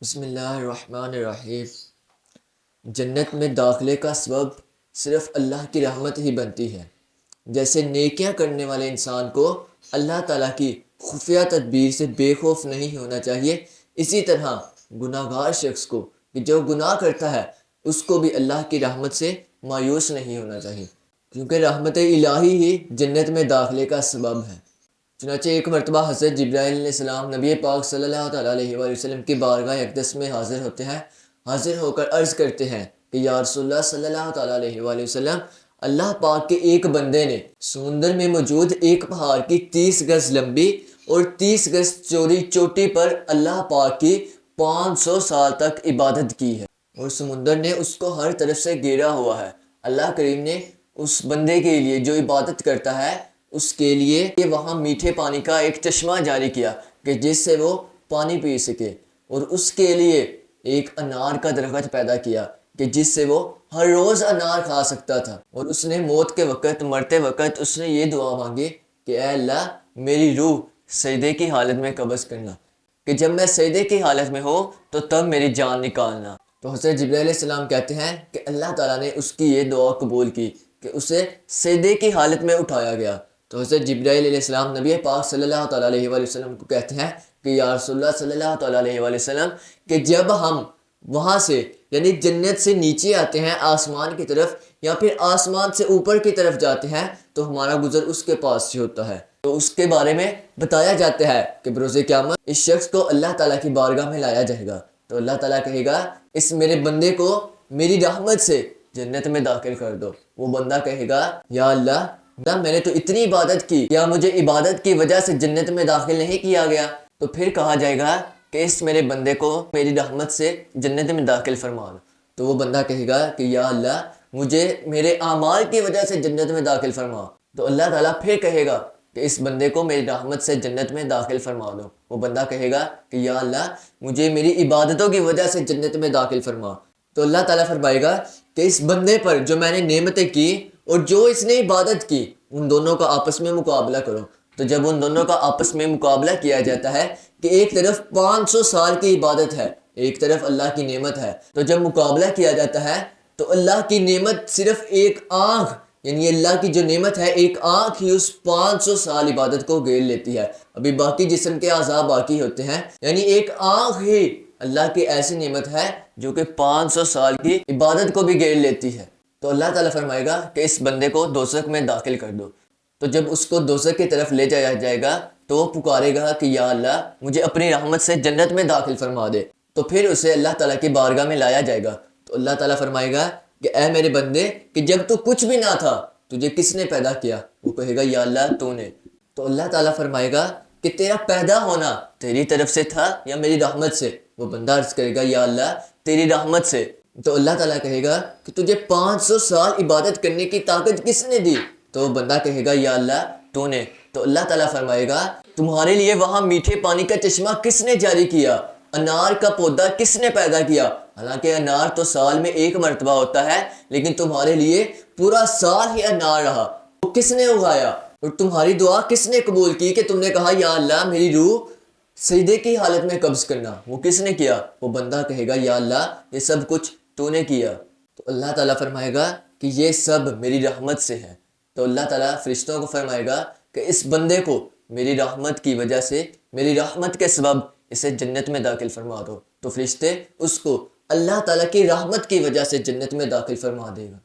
بسم اللہ الرحمن الرحیم۔ جنت میں داخلے کا سبب صرف اللہ کی رحمت ہی بنتی ہے۔ جیسے نیکیاں کرنے والے انسان کو اللہ تعالیٰ کی خفیہ تدبیر سے بے خوف نہیں ہونا چاہیے، اسی طرح گناہ گار شخص کو کہ جو گناہ کرتا ہے اس کو بھی اللہ کی رحمت سے مایوس نہیں ہونا چاہیے، کیونکہ رحمت الہی ہی جنت میں داخلے کا سبب ہے۔ چنانچہ ایک مرتبہ حضرت جبرائیل علیہ السلام نبی پاک صلی اللہ تعالیٰ علیہ وآلہ وسلم کی بارگاہ اقدس میں حاضر ہوتے ہیں۔ حاضر ہو کر عرض کرتے ہیں کہ یا رسول اللہ صلی اللہ تعالیٰ علیہ وآلہ وسلم، اللہ پاک کے ایک بندے نے سمندر میں موجود ایک پہاڑ کی 30 گز لمبی اور 30 گز چوڑی چوٹی پر اللہ پاک کی 500 سال تک عبادت کی ہے، اور سمندر نے اس کو ہر طرف سے گھیرا ہوا ہے۔ اللہ کریم نے اس بندے کے لیے جو عبادت کرتا ہے اس کے لیے وہاں میٹھے پانی کا ایک چشمہ جاری کیا کہ جس سے وہ پانی پی سکے، اور اس کے لیے ایک انار کا درخت پیدا کیا کہ جس سے وہ ہر روز انار کھا سکتا تھا۔ اور اس نے موت کے وقت، مرتے وقت اس نے یہ دعا مانگی کہ اے اللہ میری روح سجدے کی حالت میں قبض کرنا، کہ جب میں سجدے کی حالت میں ہو تو تب میری جان نکالنا۔ تو حضرت جبرائیل علیہ السلام کہتے ہیں کہ اللہ تعالیٰ نے اس کی یہ دعا قبول کی کہ اسے سجدے کی حالت میں اٹھایا گیا۔ تو حضرت جبرائیل علیہ السلام نبی پاک صلی اللہ تعالیٰ علیہ وآلہ وسلم کو کہتے ہیں کہ یا رسول اللہ صلی اللہ تعالیٰ علیہ وآلہ وسلم، کہ جب ہم وہاں سے یعنی جنت سے نیچے آتے ہیں آسمان کی طرف، یا پھر آسمان سے اوپر کی طرف جاتے ہیں، تو ہمارا گزر اس کے پاس سے ہوتا ہے، تو اس کے بارے میں بتایا جاتا ہے کہ بروز قیامت اس شخص کو اللہ تعالیٰ کی بارگاہ میں لایا جائے گا، تو اللہ تعالیٰ کہے گا اس میرے بندے کو میری رحمت سے جنت میں داخل کر دو۔ وہ بندہ کہے گا یا اللہ میں نے تو اتنی عبادت کی، کیا مجھے عبادت کی وجہ سے جنت میں داخل نہیں کیا گیا؟ تو پھر کہا جائے گا کہ اس میرے بندے کو میری رحمت سے جنت میں داخل فرما دو۔ تو وہ بندہ کہے گا کہ یا اللہ مجھے میرے اعمال کی وجہ سے جنت میں داخل فرما۔ تو اللہ تعالیٰ پھر کہے گا کہ اس بندے کو میری رحمت سے جنت میں داخل فرما دو۔ وہ بندہ کہے گا کہ یا اللہ مجھے میری عبادتوں کی وجہ سے جنت میں داخل فرما۔ تو اللہ تعالیٰ فرمائے گا کہ اس بندے پر جو میں نے نعمتیں کی اور جو اس نے عبادت کی، ان دونوں کا آپس میں مقابلہ کرو۔ تو جب ان دونوں کا آپس میں مقابلہ کیا جاتا ہے کہ ایک طرف 500 سال کی عبادت ہے، ایک طرف اللہ کی نعمت ہے، تو جب مقابلہ کیا جاتا ہے تو اللہ کی نعمت صرف ایک آنکھ، یعنی اللہ کی جو نعمت ہے ایک آنکھ ہی اس 500 سال عبادت کو گھیر لیتی ہے۔ ابھی باقی جسم کے اعضاء باقی ہوتے ہیں، یعنی ایک آنکھ ہی اللہ کی ایسی نعمت ہے جو کہ 500 سال کی عبادت کو بھی گھیر لیتی ہے۔ تو اللہ تعالیٰ فرمائے گا کہ اس بندے کو دوزخ میں داخل کر دو۔ تو جب اس کو دوزخ کی طرف لے جایا جائے گا تو وہ پکارے گا کہ یا اللہ مجھے اپنی رحمت سے جنت میں داخل فرما دے۔ تو پھر اسے اللہ تعالیٰ کی بارگاہ میں لایا جائے گا، تو اللہ تعالیٰ فرمائے گا کہ اے میرے بندے، کہ جب تو کچھ بھی نہ تھا تجھے کس نے پیدا کیا؟ وہ کہے گا یا اللہ تو نے۔ تو اللہ تعالیٰ فرمائے گا کہ تیرا پیدا ہونا تیری طرف سے تھا یا میری رحمت سے؟ وہ بندہ عرض کرے گا یا اللہ تیری رحمت سے۔ تو اللہ تعالیٰ کہے گا کہ تجھے 500 سال عبادت کرنے کی طاقت کس نے دی؟ تو وہ بندہ کہے گا یا اللہ تو نے۔ تو اللہ تعالیٰ فرمائے گا تمہارے لیے وہاں میٹھے پانی کا چشمہ کس نے جاری کیا؟ انار کا پودا کس نے پیدا کیا؟ حالانکہ انار تو سال میں ایک مرتبہ ہوتا ہے، لیکن تمہارے لیے پورا سال ہی انار رہا، وہ کس نے اگایا؟ اور تمہاری دعا کس نے قبول کی کہ تم نے کہا یا اللہ میری روح سجدے کی حالت میں قبض کرنا؟ وہ کس نے کیا؟ وہ بندہ کہے گا یا اللہ یہ سب کچھ تو نے کیا۔ تو اللہ تعالیٰ فرمائے گا کہ یہ سب میری رحمت سے ہے۔ تو اللہ تعالیٰ فرشتوں کو فرمائے گا کہ اس بندے کو میری رحمت کی وجہ سے، میری رحمت کے سبب اسے جنت میں داخل فرما دو۔ تو فرشتے اس کو اللہ تعالیٰ کی رحمت کی وجہ سے جنت میں داخل فرما دے گا۔